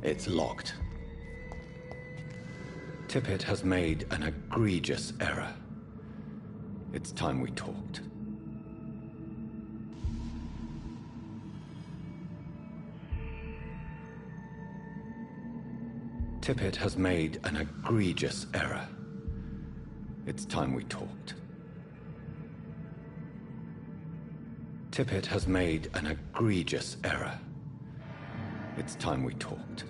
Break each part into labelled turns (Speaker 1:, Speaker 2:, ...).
Speaker 1: It's locked. Tippett has made an egregious error. It's time we talked. Tippett has made an egregious error. It's time we talked. Tippett has made an egregious error. It's time we talked.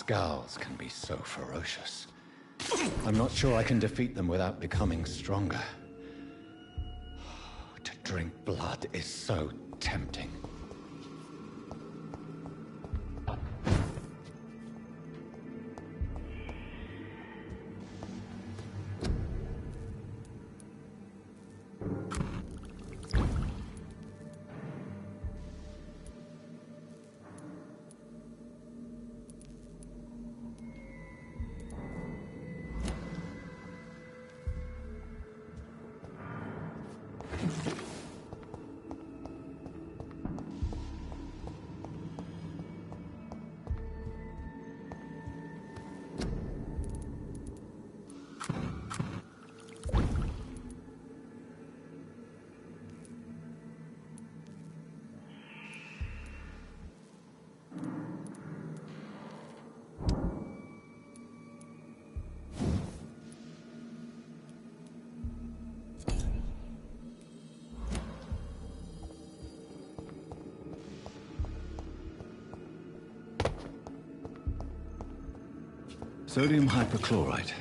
Speaker 1: Skals can be so ferocious. I'm not sure I can defeat them without becoming stronger. To drink blood is so tempting. Sodium hypochlorite.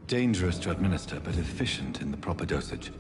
Speaker 1: Dangerous to administer, but efficient in the proper dosage.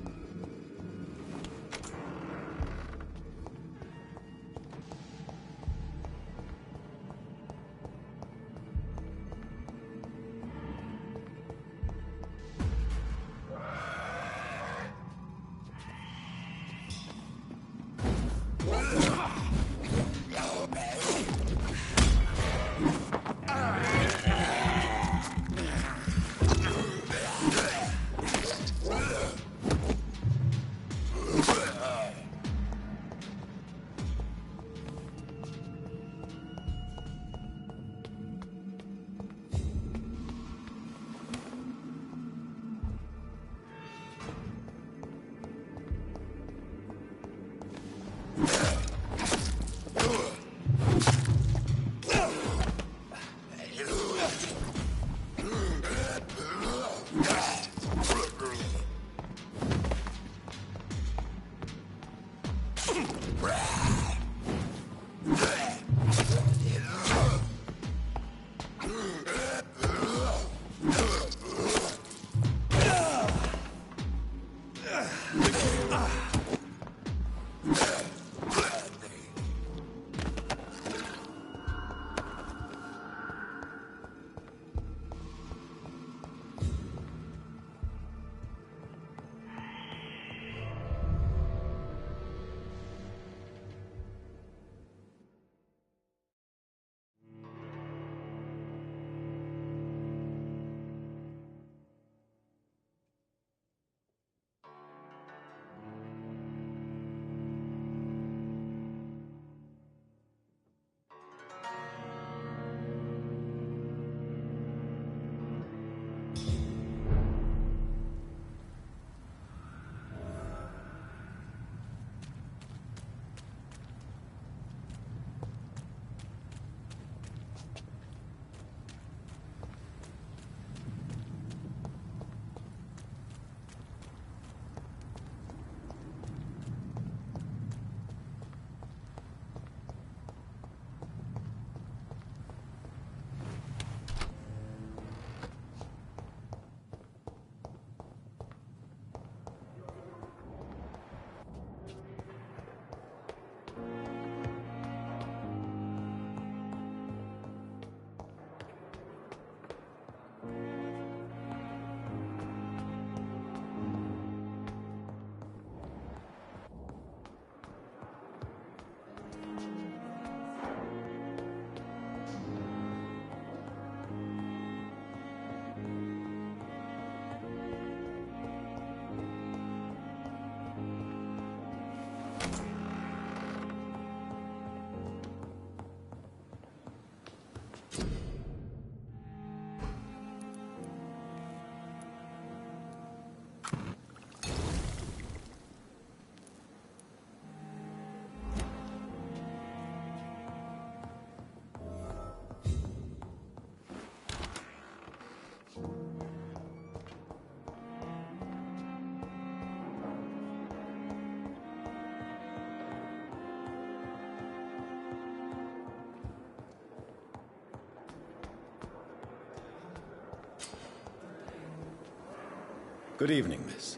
Speaker 1: Good evening, miss.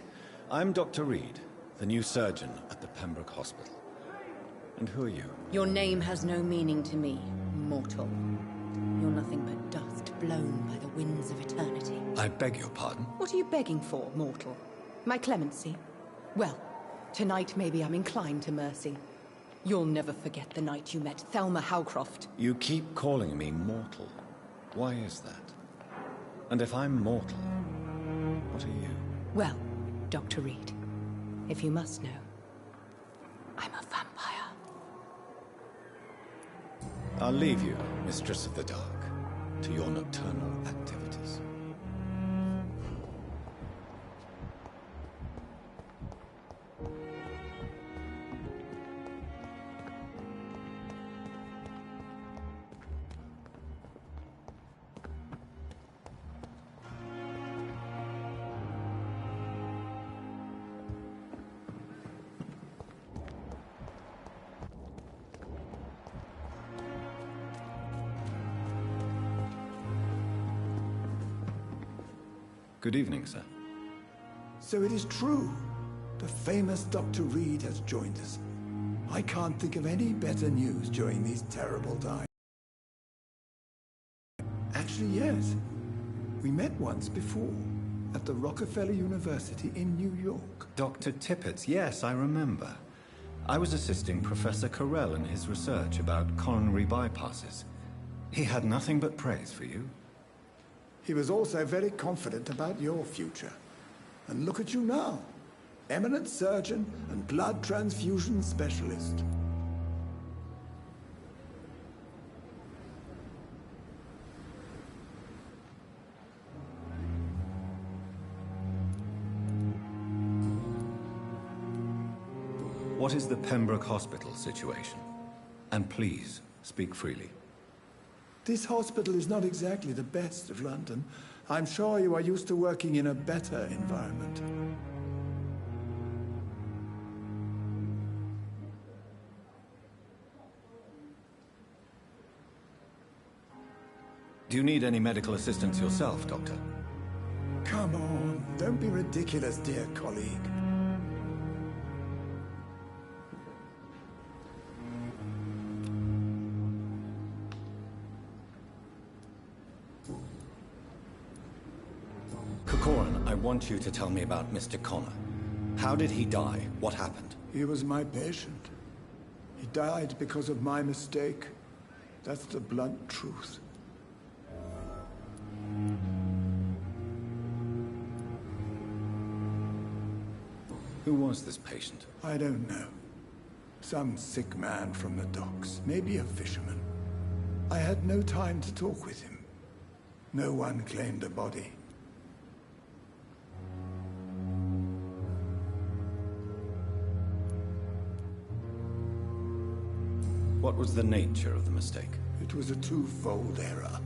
Speaker 1: I'm Dr. Reed, the new surgeon at the Pembroke Hospital. And who are you?
Speaker 2: Your name has no meaning to me, mortal. You're nothing but dust blown by the winds of eternity.
Speaker 1: I beg your pardon?
Speaker 2: What are you begging for, mortal? My clemency? Well, tonight maybe I'm inclined to mercy. You'll never forget the night you met Thelma Howcroft.
Speaker 1: You keep calling me mortal. Why is that? And if I'm mortal, what are you?
Speaker 2: Well, Dr. Reed, if you must know, I'm a vampire.
Speaker 1: I'll leave you, Mistress of the Dark, to your nocturnal activities. Good evening, sir.
Speaker 3: So it is true. The famous Dr. Reed has joined us. I can't think of any better news during these terrible times. Actually, yes. We met once before, at the Rockefeller University in New York.
Speaker 1: Dr. Tippett's, yes, I remember. I was assisting Professor Carell in his research about coronary bypasses. He had nothing but praise for you.
Speaker 3: He was also very confident about your future. And look at you now. Eminent surgeon and blood transfusion specialist.
Speaker 1: What is the Pembroke Hospital situation? And please, speak freely.
Speaker 3: This hospital is not exactly the best of London. I'm sure you are used to working in a better environment.
Speaker 1: Do you need any medical assistance yourself, Doctor?
Speaker 3: Come on, don't be ridiculous, dear colleague.
Speaker 1: I want you to tell me about Mr. Connor. How did he die? What happened?
Speaker 3: He was my patient. He died because of my mistake. That's the blunt truth.
Speaker 1: Who was this patient?
Speaker 3: I don't know. Some sick man from the docks, maybe a fisherman. I had no time to talk with him. No one claimed a body.
Speaker 1: What was the nature of the mistake?
Speaker 3: It was a twofold error.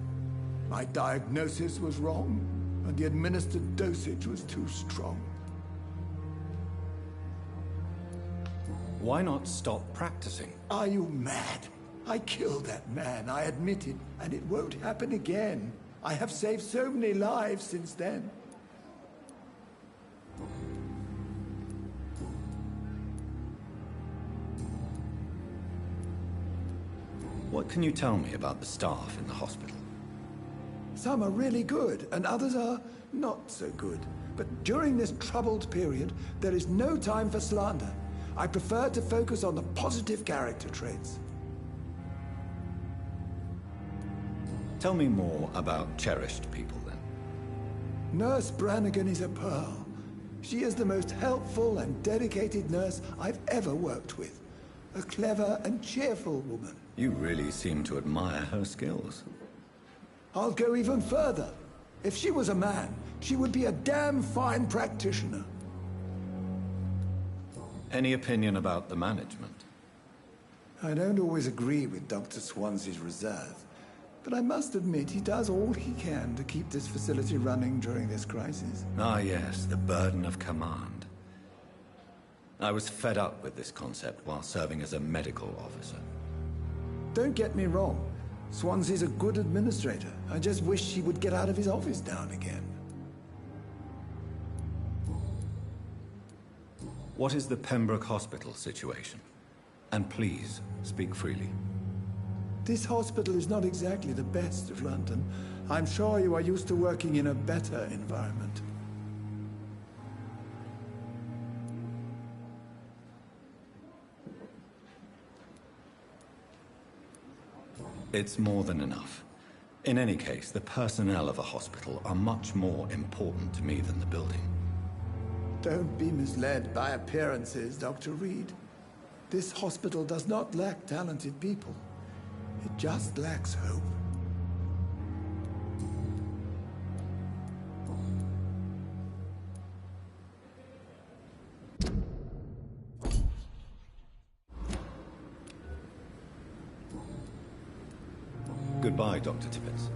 Speaker 3: My diagnosis was wrong, and the administered dosage was too strong.
Speaker 1: Why not stop practicing?
Speaker 3: Are you mad? I killed that man, I admit it, and it won't happen again. I have saved so many lives since then.
Speaker 1: What can you tell me about the staff in the hospital?
Speaker 3: Some are really good, and others are not so good. But during this troubled period, there is no time for slander. I prefer to focus on the positive character traits.
Speaker 1: Tell me more about cherished people, then.
Speaker 3: Nurse Brannigan is a pearl. She is the most helpful and dedicated nurse I've ever worked with. A clever and cheerful woman.
Speaker 1: You really seem to admire her skills.
Speaker 3: I'll go even further. If she was a man, she would be a damn fine practitioner.
Speaker 1: Any opinion about the management?
Speaker 3: I don't always agree with Dr. Swansea's reserve, but I must admit he does all he can to keep this facility running during this crisis.
Speaker 1: Ah, yes, the burden of command. I was fed up with this concept while serving as a medical officer.
Speaker 3: Don't get me wrong. Swansea's a good administrator. I just wish he would get out of his office now and again.
Speaker 1: What is the Pembroke Hospital situation? And please, speak freely.
Speaker 3: This hospital is not exactly the best of London. I'm sure you are used to working in a better environment.
Speaker 1: It's more than enough. In any case, the personnel of a hospital are much more important to me than the building.
Speaker 3: Don't be misled by appearances, Dr. Reed. This hospital does not lack talented people. It just lacks hope.
Speaker 1: Goodbye, Dr. Tibbets.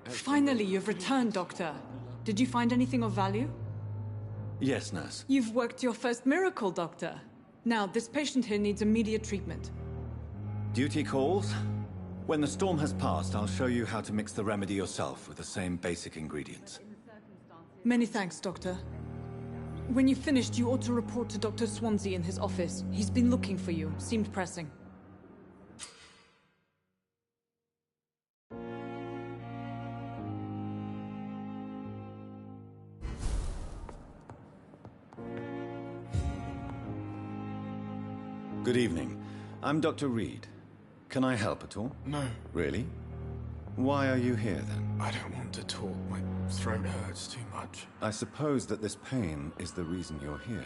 Speaker 4: Finally, you've returned, Doctor. Did you find anything of value?
Speaker 1: Yes, nurse.
Speaker 4: You've worked your first miracle, Doctor. Now, this patient here needs immediate treatment.
Speaker 1: Duty calls. When the storm has passed, I'll show you how to mix the remedy yourself with the same basic ingredients.
Speaker 4: Many thanks, Doctor. When you've finished, you ought to report to Dr. Swansea in his office. He's been looking for you. Seemed pressing.
Speaker 1: Good evening. I'm Dr. Reed. Can I help at all?
Speaker 5: No,
Speaker 1: Really? Why are you here, then?
Speaker 5: I don't want to talk. My throat hurts too much.
Speaker 1: I suppose that this pain is the reason you're here.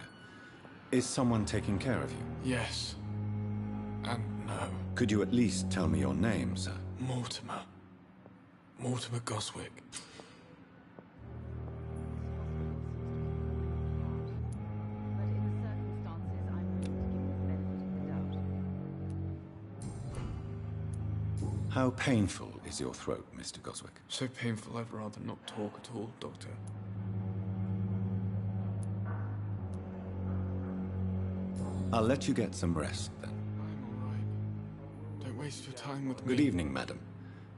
Speaker 1: Is someone taking care of you?
Speaker 5: Yes. And no.
Speaker 1: Could you at least tell me your name, sir?
Speaker 5: Mortimer. Mortimer Goswick.
Speaker 1: How painful is your throat, Mr. Goswick?
Speaker 5: So painful I'd rather not talk at all, Doctor.
Speaker 1: I'll let you get some rest, then.
Speaker 5: I'm all right. Don't waste your time with me.
Speaker 1: Good evening, madam.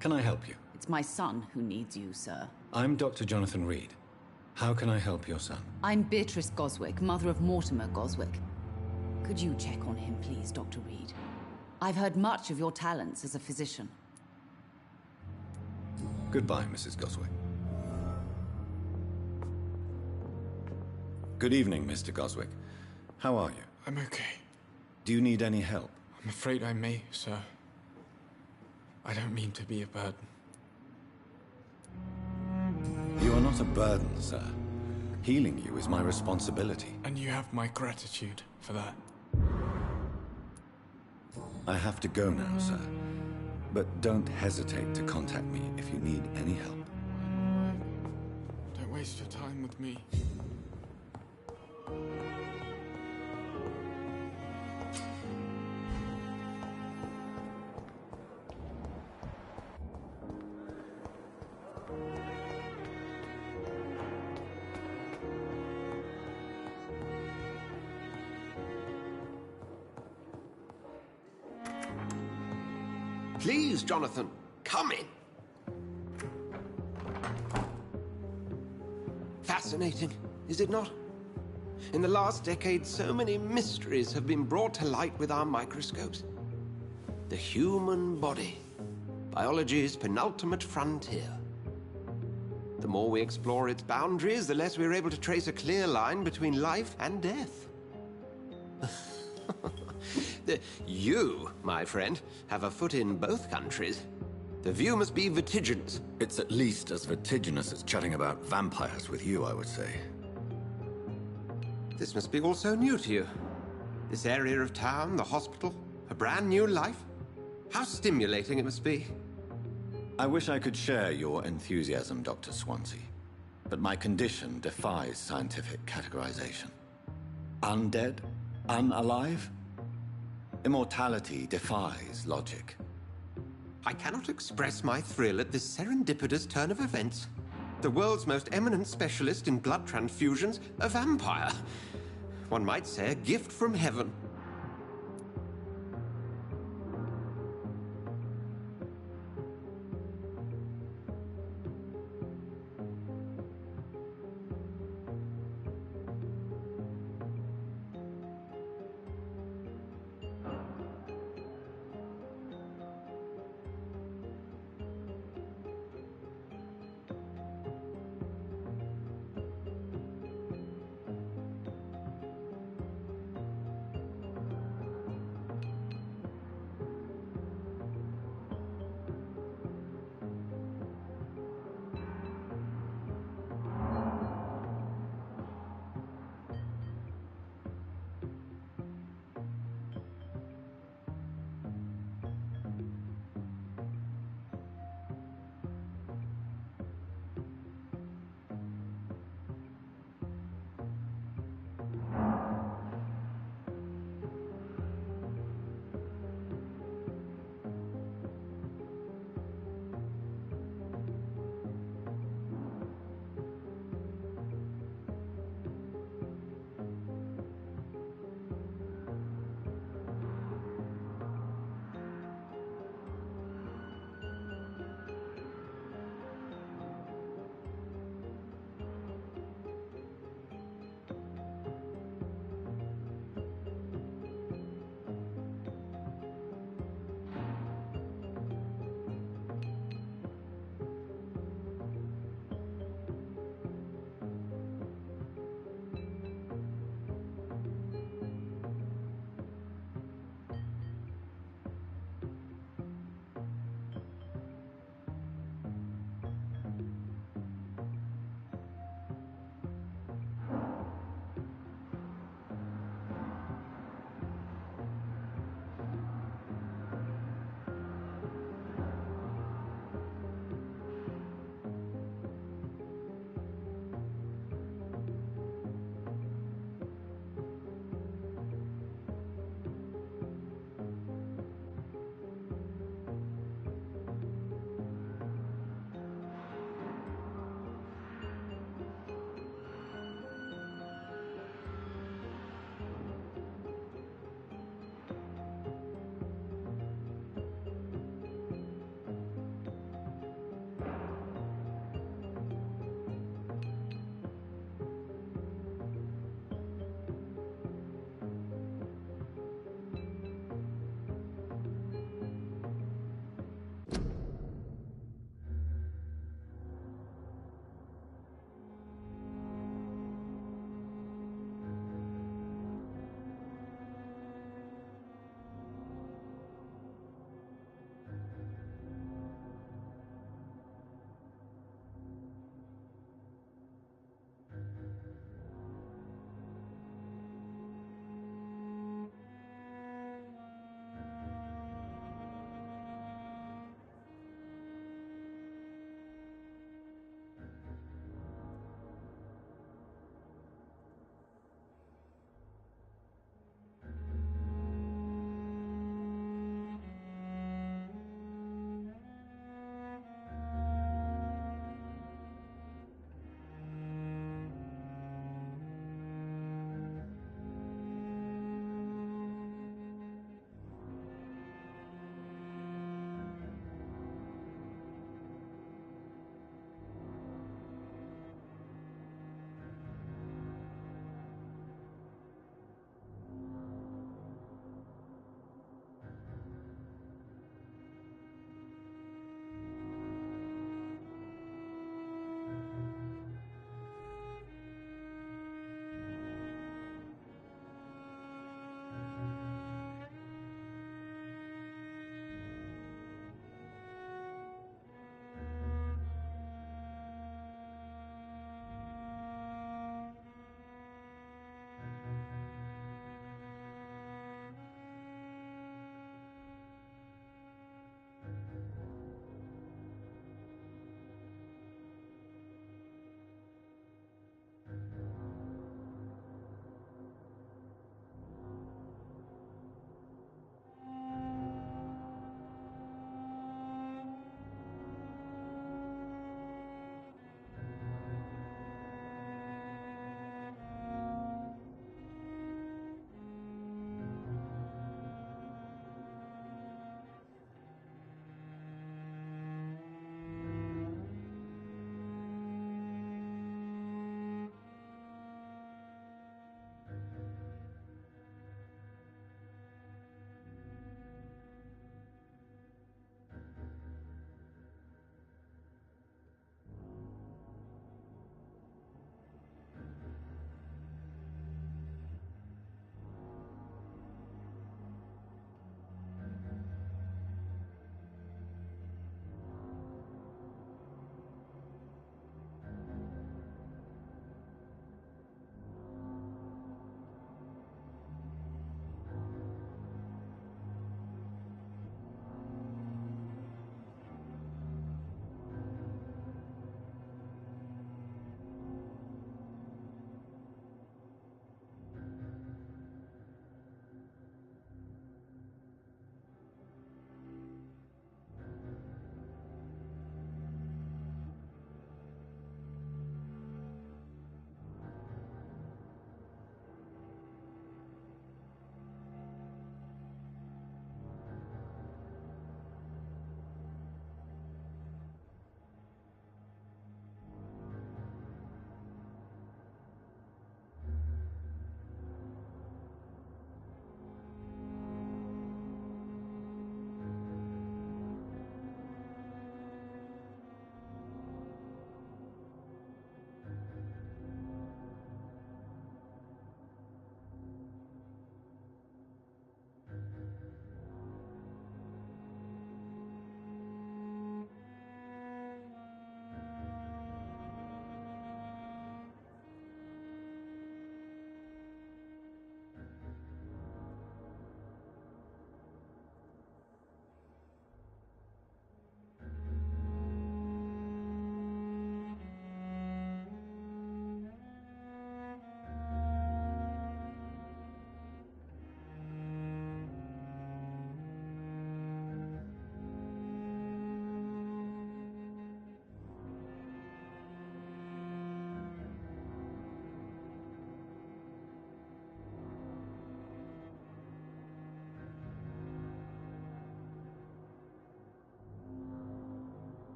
Speaker 1: Can I help you?
Speaker 6: It's my son who needs you, sir.
Speaker 1: I'm Dr. Jonathan Reed. How can I help your son?
Speaker 6: I'm Beatrice Goswick, mother of Mortimer Goswick. Could you check on him, please, Dr. Reed? I've heard much of your talents as a physician.
Speaker 1: Goodbye, Mrs. Goswick. Good evening, Mr. Goswick. How are you?
Speaker 5: I'm okay.
Speaker 1: Do you need any help?
Speaker 5: I'm afraid I may, sir. I don't mean to be a burden.
Speaker 1: You are not a burden, sir. Healing you is my responsibility.
Speaker 5: And you have my gratitude for that.
Speaker 1: I have to go now, sir. But don't hesitate to contact me if you need any help.
Speaker 5: I'm all right. Don't waste your time with me.
Speaker 7: Please, Jonathan, come in. Fascinating, is it not? In the last decade, so many mysteries have been brought to light with our microscopes. The human body, biology's penultimate frontier. The more we explore its boundaries, the less we're able to trace a clear line between life and death. You, my friend, have a foot in both countries. The view must be vertiginous.
Speaker 1: It's at least as vertiginous as chatting about vampires with you, I would say.
Speaker 7: This must be all so new to you. This area of town, the hospital, a brand new life. How stimulating it must be.
Speaker 1: I wish I could share your enthusiasm, Dr. Swansea. But my condition defies scientific categorization. Undead? Unalive? Immortality defies logic.
Speaker 7: I cannot express my thrill at this serendipitous turn of events. The world's most eminent specialist in blood transfusions, a vampire. One might say a gift from heaven.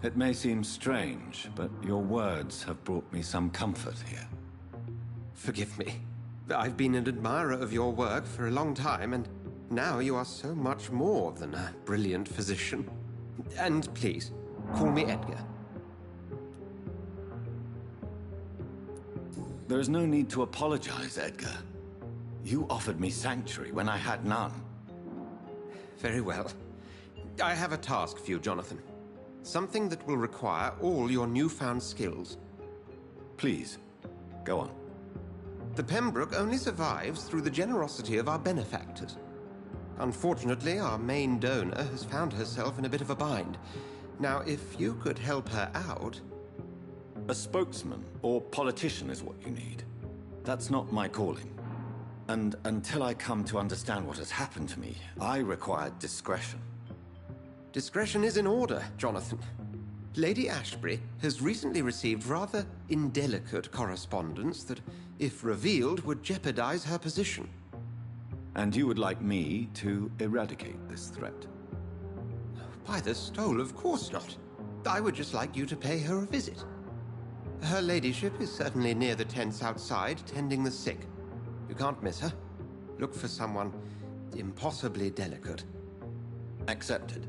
Speaker 1: It may seem strange, but your words have brought me some comfort here.
Speaker 7: Forgive me. I've been an admirer of your work for a long time, and now you are so much more than a brilliant physician. And please, call me Edgar.
Speaker 1: There is no need to apologize, Edgar. You offered me sanctuary when I had none.
Speaker 7: Very well. I have a task for you, Jonathan. Something that will require all your newfound skills.
Speaker 1: Please, go on.
Speaker 7: The Pembroke only survives through the generosity of our benefactors. Unfortunately, our main donor has found herself in a bit of a bind. Now, if you could help her out...
Speaker 1: A spokesman or politician is what you need. That's not my calling. And until I come to understand what has happened to me, I require discretion.
Speaker 7: Discretion is in order, Jonathan. Lady Ashbury has recently received rather indelicate correspondence that, if revealed, would jeopardize her position.
Speaker 1: And you would like me to eradicate this threat?
Speaker 7: By the stole, of course not. I would just like you to pay her a visit. Her ladyship is certainly near the tents outside, tending the sick. You can't miss her. Look for someone impossibly delicate.
Speaker 1: Accepted.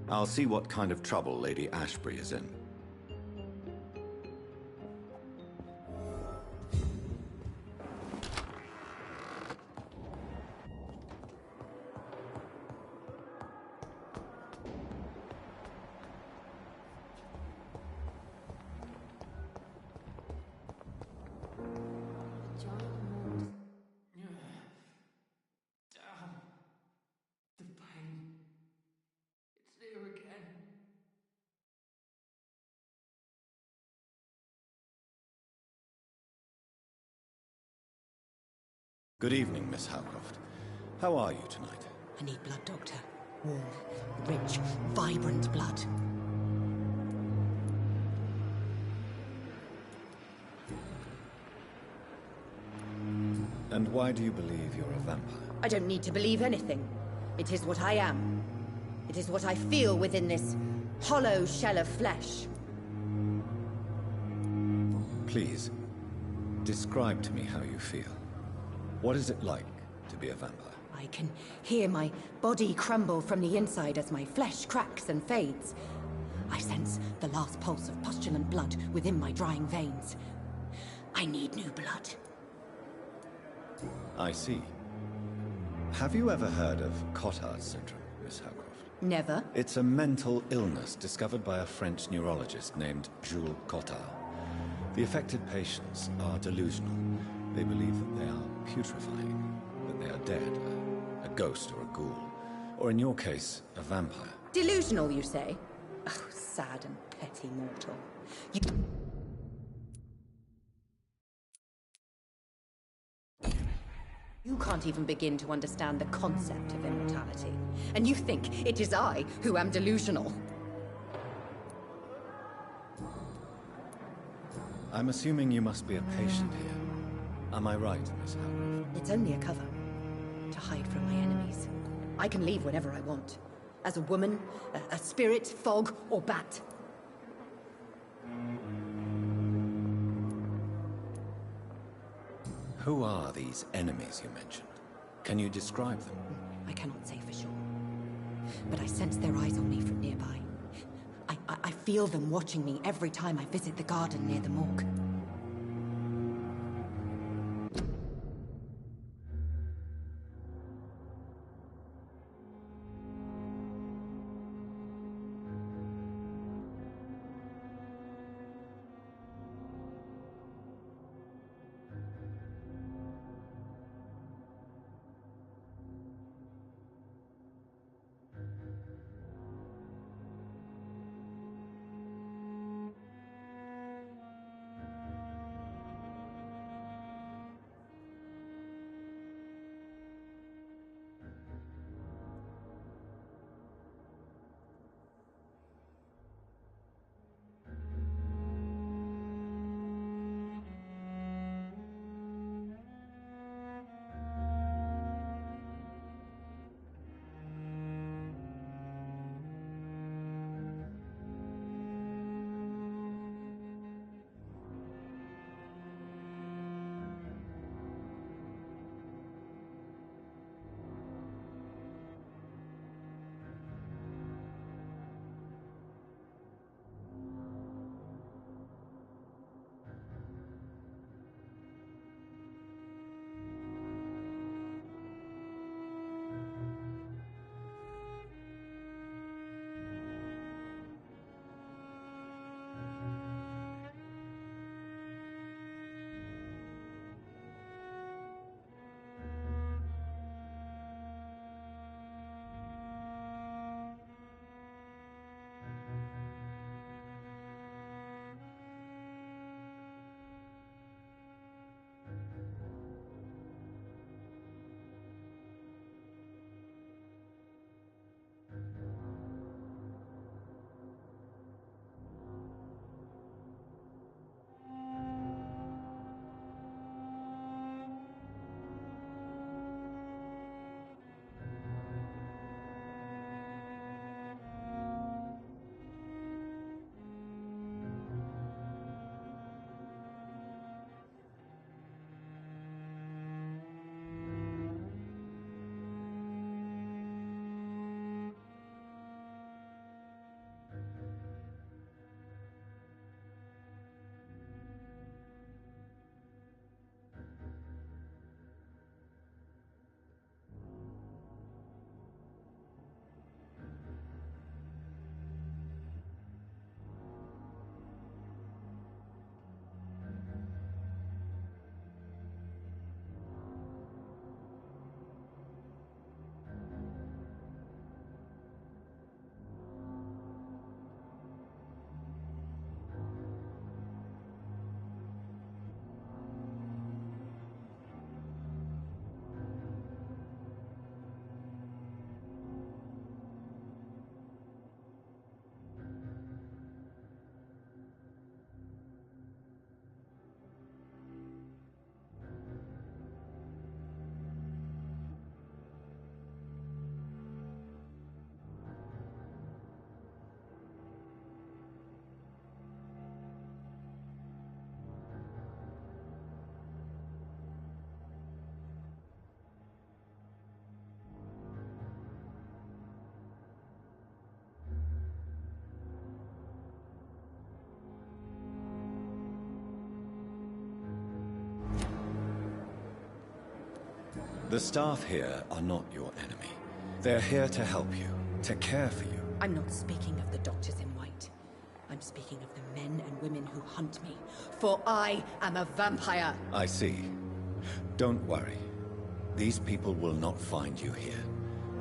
Speaker 1: I'll see what kind of trouble Lady Ashbury is in.
Speaker 8: The pain. It's there again.
Speaker 1: Good evening, Miss Howcroft. How are you tonight?
Speaker 2: I need blood, Doctor. Warm, rich, vibrant blood.
Speaker 1: And why do you believe you're a vampire?
Speaker 2: I don't need to believe anything. It is what I am. It is what I feel within this hollow shell of flesh.
Speaker 1: Please, describe to me how you feel. What is it like to be a vampire?
Speaker 2: I can hear my body crumble from the inside as my flesh cracks and fades. I sense the last pulse of postulant blood within my drying veins. I need new blood.
Speaker 1: I see. Have you ever heard of Cotard's syndrome, Miss Howcroft?
Speaker 2: Never.
Speaker 1: It's a mental illness discovered by a French neurologist named Jules Cotard. The affected patients are delusional. They believe that they are putrefying, that they are dead, a ghost or a ghoul, or in your case, a vampire.
Speaker 2: Delusional, you say? Oh, sad and petty mortal. You can't even begin to understand the concept of immortality. And you think it is I who am delusional.
Speaker 1: I'm assuming you must be a patient here. Am I right, Miss Howcroft?
Speaker 2: It's only a cover. To hide from my enemies. I can leave whenever I want. As a woman, a spirit, fog, or bat.
Speaker 1: Who are these enemies you mentioned? Can you describe them?
Speaker 2: I cannot say for sure. But I sense their eyes on me from nearby. I feel them watching me every time I visit the garden near the morgue.
Speaker 1: The staff here are not your enemy. They're here to help you, to care for you.
Speaker 2: I'm not speaking of the doctors in white. I'm speaking of the men and women who hunt me. For I am a vampire.
Speaker 1: I see. Don't worry. These people will not find you here.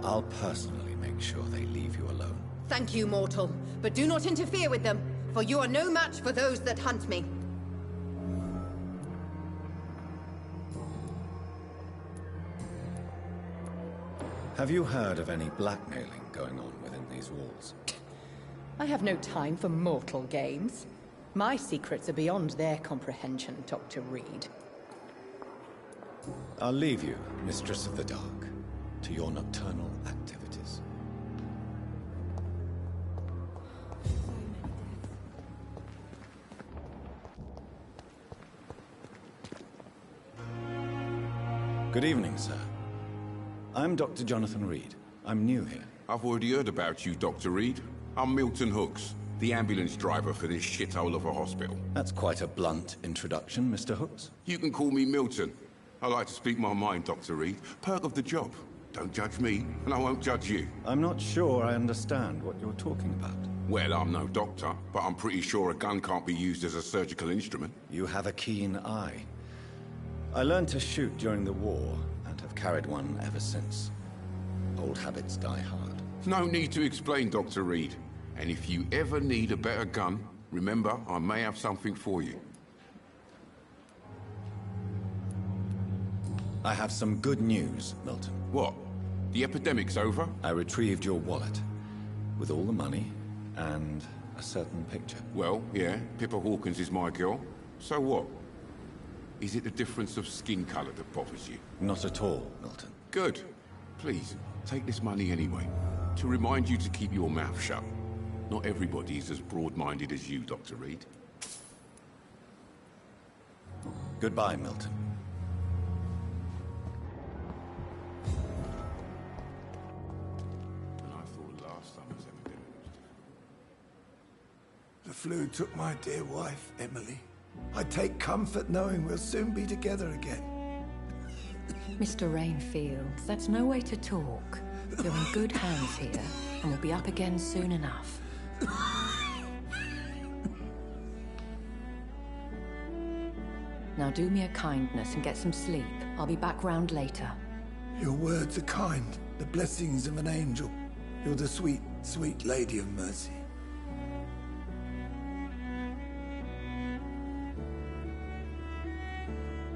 Speaker 1: I'll personally make sure they leave you alone.
Speaker 2: Thank you, mortal. But do not interfere with them, for you are no match for those that hunt me.
Speaker 1: Have you heard of any blackmailing going on within these walls?
Speaker 2: I have no time for mortal games. My secrets are beyond their comprehension, Dr. Reed.
Speaker 1: I'll leave you, Mistress of the Dark, to your nocturnal activities. Good evening, sir. I'm Dr. Jonathan Reed. I'm new here.
Speaker 9: I've already heard about you, Dr. Reed. I'm Milton Hooks, the ambulance driver for this shithole of a hospital.
Speaker 1: That's quite a blunt introduction, Mr. Hooks.
Speaker 9: You can call me Milton. I like to speak my mind, Dr. Reed. Perk of the job. Don't judge me, and I won't judge you.
Speaker 1: I'm not sure I understand what you're talking about.
Speaker 9: Well, I'm no doctor, but I'm pretty sure a gun can't be used as a surgical instrument.
Speaker 1: You have a keen eye. I learned to shoot during the war, and have carried one ever since. Old habits die hard.
Speaker 9: No need to explain, Dr. Reed. And if you ever need a better gun, remember, I may have something for you.
Speaker 1: I have some good news, Milton.
Speaker 9: What? The epidemic's over?
Speaker 1: I retrieved your wallet, with all the money, and a certain picture.
Speaker 9: Well, yeah, Pippa Hawkins is my girl. So what? Is it the difference of skin color that bothers you?
Speaker 1: Not at all, Milton.
Speaker 9: Good. Please, take this money anyway. To remind you to keep your mouth shut. Not everybody is as broad-minded as you, Dr. Reed.
Speaker 1: Goodbye, Milton.
Speaker 9: And I thought last summer's epidemic was different.
Speaker 3: The flu took my dear wife, Emily. I take comfort knowing we'll soon be together again.
Speaker 10: Mr. Rainfield, that's no way to talk. You're in good hands here, and we'll be up again soon enough. Now do me a kindness and get some sleep. I'll be back round later.
Speaker 3: Your words are kind, the blessings of an angel. You're the sweet, sweet Lady of Mercy.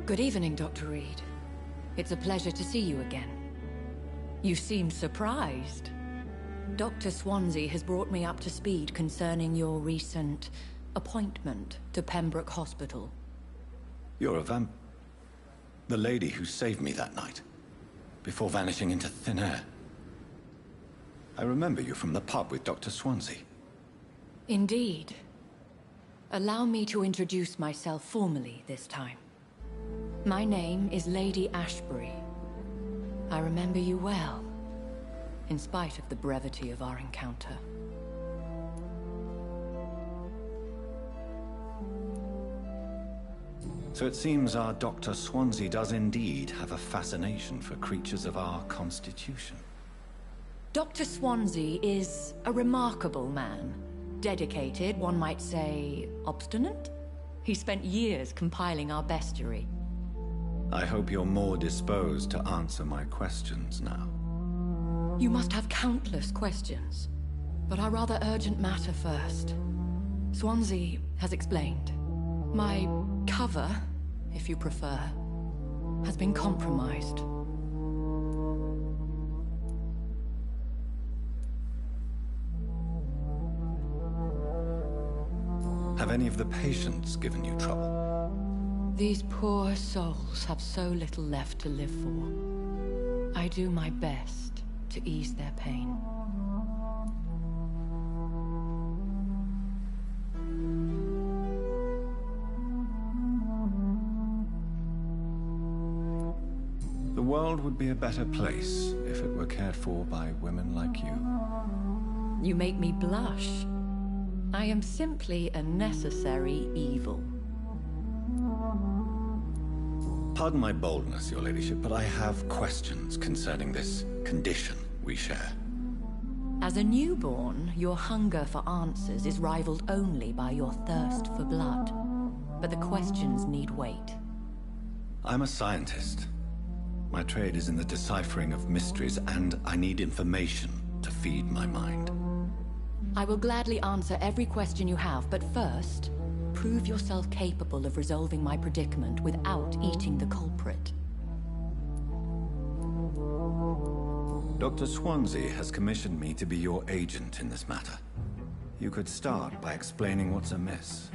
Speaker 10: Good evening, Dr. Reed. It's a pleasure to see you again. You seem surprised. Dr. Swansea has brought me up to speed concerning your recent appointment to Pembroke Hospital.
Speaker 1: You're a the lady who saved me that night, before vanishing into thin air. I remember you from the pub with Dr. Swansea.
Speaker 10: Indeed. Allow me to introduce myself formally this time. My name is Lady Ashbury. I remember you well, in spite of the brevity of our encounter.
Speaker 1: So it seems our Dr. Swansea does indeed have a fascination for creatures of our constitution.
Speaker 10: Dr. Swansea is a remarkable man. Dedicated, one might say, obstinate? He spent years compiling our bestiary.
Speaker 1: I hope you're more disposed to answer my questions now.
Speaker 10: You must have countless questions, but our rather urgent matter first. Swansea has explained. My cover, if you prefer, has been compromised.
Speaker 1: Have any of the patients given you trouble?
Speaker 10: These poor souls have so little left to live for. I do my best to ease their pain.
Speaker 1: The world would be a better place if it were cared for by women like you.
Speaker 10: You make me blush. I am simply a necessary evil.
Speaker 1: Pardon my boldness, your ladyship, but I have questions concerning this condition we share.
Speaker 10: As a newborn, your hunger for answers is rivaled only by your thirst for blood. But the questions need wait.
Speaker 1: I'm a scientist. My trade is in the deciphering of mysteries, and I need information to feed my mind.
Speaker 10: I will gladly answer every question you have, but first, prove yourself capable of resolving my predicament without eating the culprit.
Speaker 1: Dr. Swansea has commissioned me to be your agent in this matter. You could start by explaining what's amiss.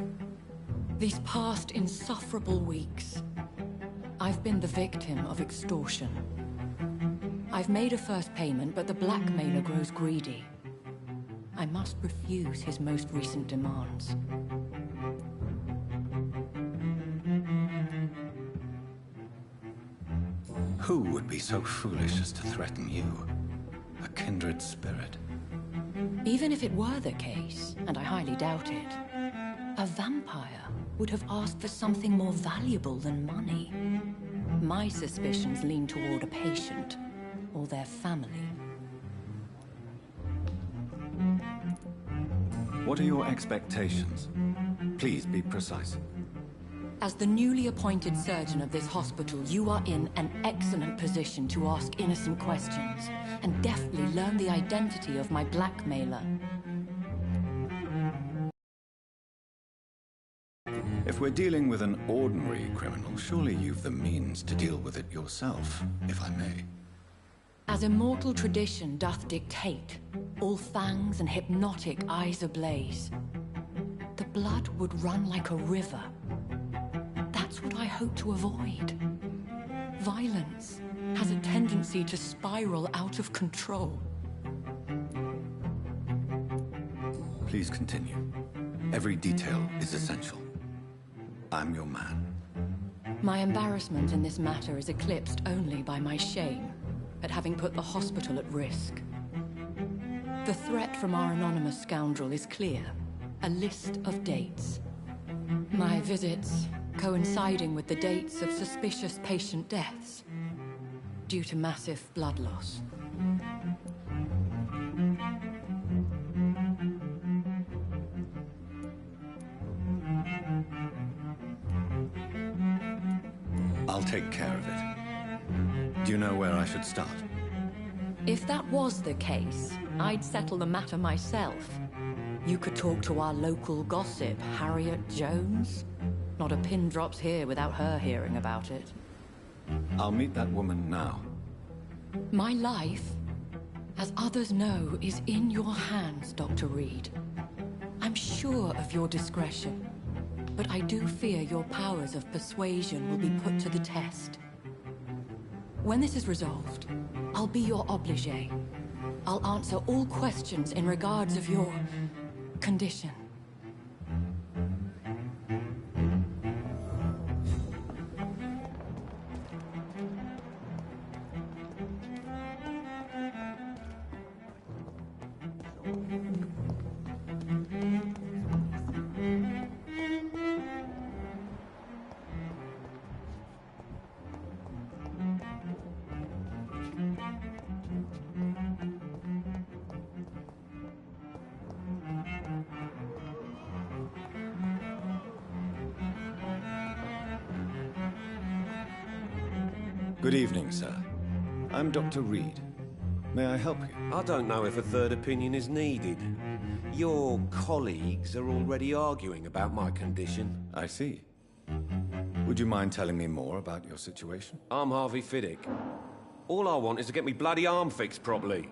Speaker 10: These past insufferable weeks, I've been the victim of extortion. I've made a first payment, but the blackmailer grows greedy. I must refuse his most recent demands.
Speaker 1: Who would be so foolish as to threaten you? A kindred spirit.
Speaker 10: Even if it were the case, and I highly doubt it, a vampire would have asked for something more valuable than money. My suspicions lean toward a patient, or their family.
Speaker 1: What are your expectations? Please be precise.
Speaker 10: As the newly appointed surgeon of this hospital, you are in an excellent position to ask innocent questions, and deftly learn the identity of my blackmailer.
Speaker 1: If we're dealing with an ordinary criminal, surely you've the means to deal with it yourself, if I may.
Speaker 10: As immortal tradition doth dictate, all fangs and hypnotic eyes ablaze, the blood would run like a river. That's what I hope to avoid. Violence has a tendency to spiral out of control.
Speaker 1: Please continue. Every detail is essential. I'm your man.
Speaker 10: My embarrassment in this matter is eclipsed only by my shame at having put the hospital at risk. The threat from our anonymous scoundrel is clear. A list of dates. My visits coinciding with the dates of suspicious patient deaths due to massive blood loss.
Speaker 1: I'll take care of it. Do you know where I should start?
Speaker 10: If that was the case, I'd settle the matter myself. You could talk to our local gossip, Harriet Jones. Not a pin drops here without her hearing about it.
Speaker 1: I'll meet that woman now.
Speaker 10: My life, as others know, is in your hands, Dr. Reed. I'm sure of your discretion, but I do fear your powers of persuasion will be put to the test. When this is resolved, I'll be your obligé. I'll answer all questions in regards of your condition.
Speaker 1: Good evening, sir. I'm Dr. Reed. May I help you?
Speaker 7: I don't know if a third opinion is needed. Your colleagues are already arguing about my condition.
Speaker 1: I see. Would you mind telling me more about your situation?
Speaker 7: I'm Harvey Fiddick. All I want is to get me bloody arm fixed properly.